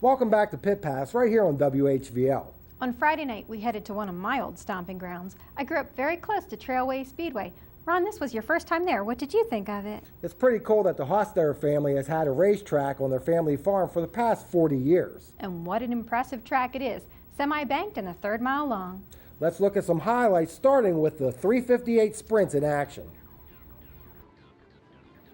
Welcome back to Pit Pass right here on WHVL. On Friday night, we headed to one of my old stomping grounds. I grew up very close to Trailway Speedway. Ron, this was your first time there. What did you think of it? It's pretty cool that the Hostetter family has had a racetrack on their family farm for the past 40 years. And what an impressive track it is. Semi-banked and a third mile long. Let's look at some highlights, starting with the 358 sprints in action.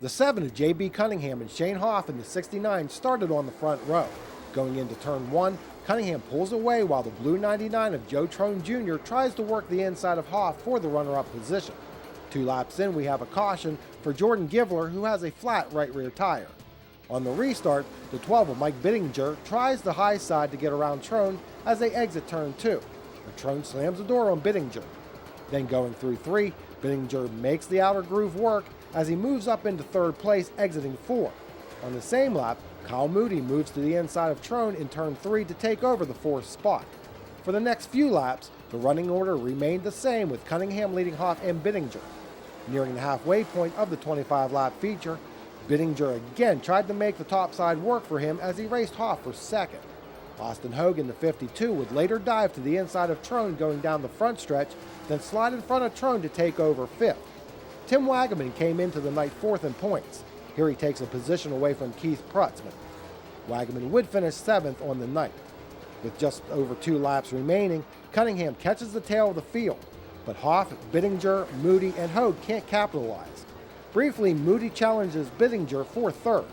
The 7 of J.B. Cunningham and Shane Hoff in the 69 started on the front row. Going into turn 1, Cunningham pulls away while the blue 99 of Joe Trone Jr. tries to work the inside of Hoff for the runner-up position. 2 laps in, we have a caution for Jordan Givler, who has a flat right rear tire. On the restart, the 12 of Mike Bittinger tries the high side to get around Trone as they exit turn 2. But Trone slams the door on Bittinger. Then going through 3, Bittinger makes the outer groove work as he moves up into third place, exiting 4. On the same lap, Kyle Moody moves to the inside of Trone in turn 3 to take over the 4th spot. For the next few laps, the running order remained the same, with Cunningham leading Hoff and Bittinger. Nearing the halfway point of the 25-lap feature, Bittinger again tried to make the topside work for him as he raced Hoff for second. Austin Hogue in the 52 would later dive to the inside of Trone going down the front stretch, then slide in front of Trone to take over 5th. Tim Wagaman came into the night 4th in points. Here he takes a position away from Keith Prutzman. Wagaman would finish 7th on the night. With just over 2 laps remaining, Cunningham catches the tail of the field, but Hoff, Bittinger, Moody, and Hogue can't capitalize. Briefly, Moody challenges Bittinger for 3rd.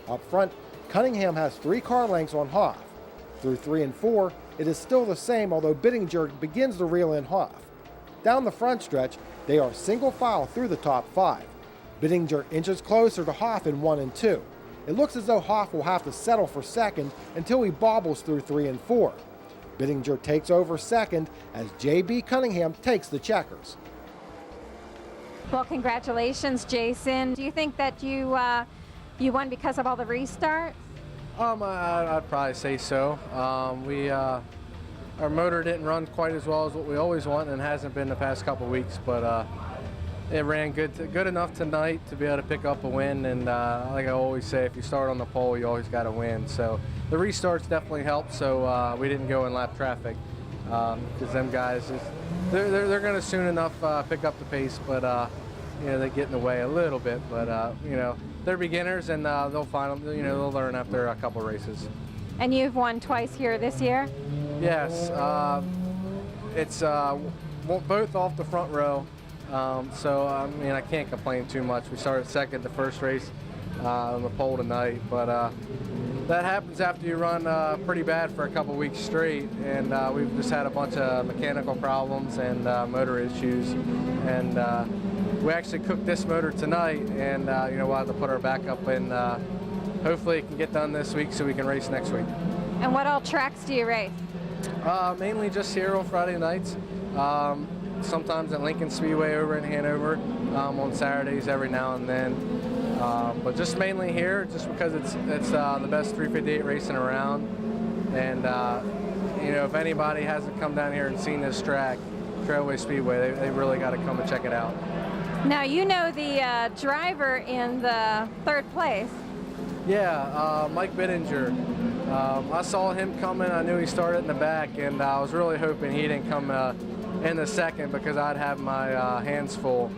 Up front, Cunningham has 3 car lengths on Hoff. Through 3 and 4, it is still the same, although Bittinger begins to reel in Hoff. Down the front stretch, they are single file through the top 5. Bittinger inches closer to Hoff in 1 and 2. It looks as though Hoff will have to settle for second until he bobbles through 3 and 4. Bittinger takes over second as J.B. Cunningham takes the checkers. Well, congratulations, Jason. Do you think that you won because of all the restarts? I'd probably say so. Our motor didn't run quite as well as what we always want, and hasn't been the past couple weeks, but it ran good enough tonight to be able to pick up a win. And like I always say, if you start on the pole, you always got to win. So the restarts definitely helped. So we didn't go in lap traffic because them guys, they're going to soon enough pick up the pace, but they get in the way a little bit. But they're beginners, and they'll find them. They'll learn after a couple races. And you've won twice here this year? Yes, it's both off the front row. So I can't complain too much. We started second the first race on the pole tonight, but that happens after you run pretty bad for a couple weeks straight, and we've just had a bunch of mechanical problems and motor issues, and we actually cooked this motor tonight, and we'll have to put our backup in. Hopefully it can get done this week so we can race next week. And what all tracks do you race? Mainly just here on Friday nights. Sometimes at Lincoln Speedway over in Hanover, on Saturdays every now and then. But just mainly here, just because it's the best 358 racing around. And if anybody hasn't come down here and seen this track, Trailway Speedway, they really got to come and check it out. Now you know the driver in the 3rd place. Yeah, Mike Bittinger. I saw him coming. I knew he started in the back, and I was really hoping he didn't come in the second because I'd have my hands full.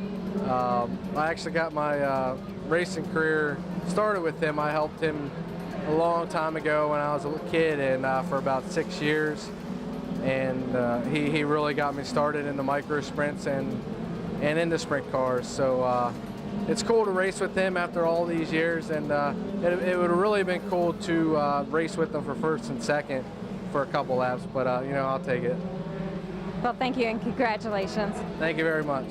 I actually got my racing career started with him. I helped him a long time ago when I was a kid, and for about 6 years. And he really got me started in the micro sprints and in the sprint cars. So it's cool to race with him after all these years, and it would have really been cool to race with him for 1st and 2nd for a couple laps, but I'll take it. Well, thank you and congratulations. Thank you very much.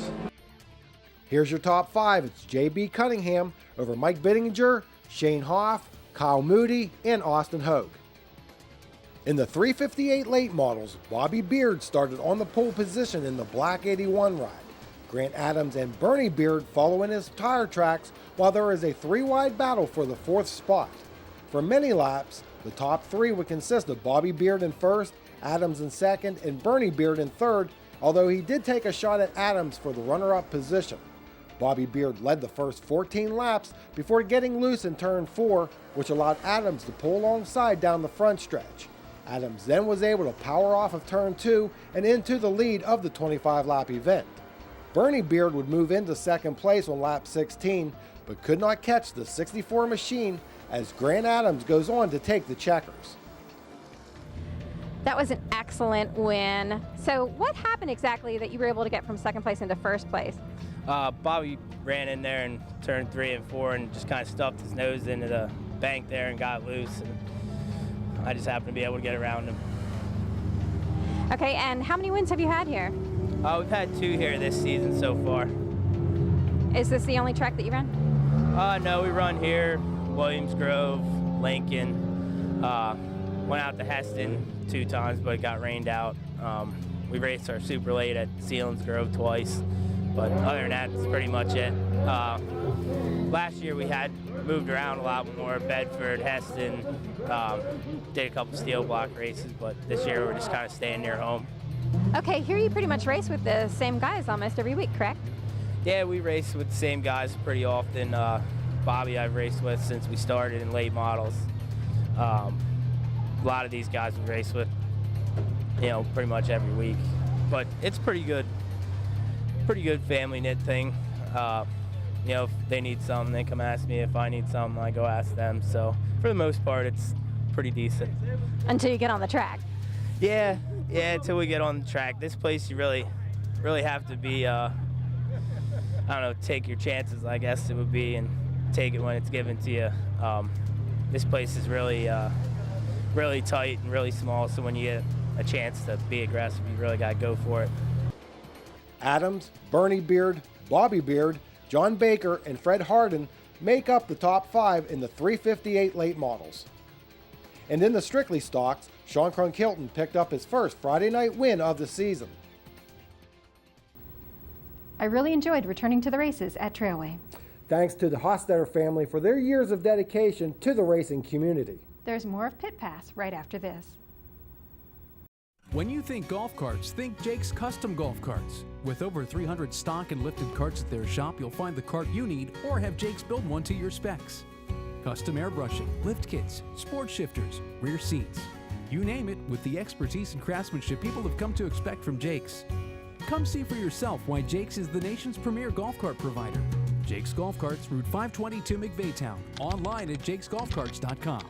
Here's your top 5. It's J.B. Cunningham over Mike Bittinger, Shane Hoff, Kyle Moody, and Austin Hogue. In the 358 late models, Bobby Beard started on the pole position in the Black 81 ride. Grant Adams and Bernie Beard follow in his tire tracks while there is a 3-wide battle for the 4th spot. For many laps, the top 3 would consist of Bobby Beard in 1st, Adams in 2nd, and Bernie Beard in 3rd, although he did take a shot at Adams for the runner-up position. Bobby Beard led the first 14 laps before getting loose in turn 4, which allowed Adams to pull alongside down the front stretch. Adams then was able to power off of turn 2 and into the lead of the 25-lap event. Bernie Beard would move into second place on lap 16, but could not catch the 64 machine as Grant Adams goes on to take the checkers. That was an excellent win. So what happened exactly that you were able to get from second place into first place? Bobby ran in there in turn 3 and 4 and just kind of stuffed his nose into the bank there and got loose. And I just happened to be able to get around him. Okay, and how many wins have you had here? We've had 2 here this season so far. Is this the only track that you run? No, we run here, Williams Grove, Lincoln. Went out to Heston 2 times, but it got rained out. We raced our super late at Sealands Grove twice, but other than that, that's pretty much it. Last year we had moved around a lot more, Bedford, Heston, did a couple steel block races, but this year we're just kind of staying near home. Okay, here you pretty much race with the same guys almost every week, correct? Yeah, we race with the same guys pretty often. Bobby I've raced with since we started in late models. A lot of these guys we race with, pretty much every week. But it's pretty good family knit thing. If they need something, they come ask me. If I need something, I go ask them. So for the most part, it's pretty decent. Until you get on the track. Yeah, until we get on the track. This place you really have to be, take your chances, I guess it would be, and take it when it's given to you. This place is really tight and really small, so when you get a chance to be aggressive, you really got to go for it. Adams, Bernie Beard, Bobby Beard, John Baker, and Fred Hardin make up the top 5 in the 358 late models. And in the strictly stocks, Sean Kronkilton picked up his first Friday night win of the season. I really enjoyed returning to the races at Trailway. Thanks to the Hostetter family for their years of dedication to the racing community. There's more of Pit Pass right after this. When you think golf carts, think Jake's Custom Golf Carts. With over 300 stock and lifted carts at their shop, you'll find the cart you need or have Jake's build one to your specs. Custom airbrushing, lift kits, sport shifters, rear seats. You name it, with the expertise and craftsmanship people have come to expect from Jake's. Come see for yourself why Jake's is the nation's premier golf cart provider. Jake's Golf Carts, Route 522 McVeigh Town. Online at jakesgolfcarts.com.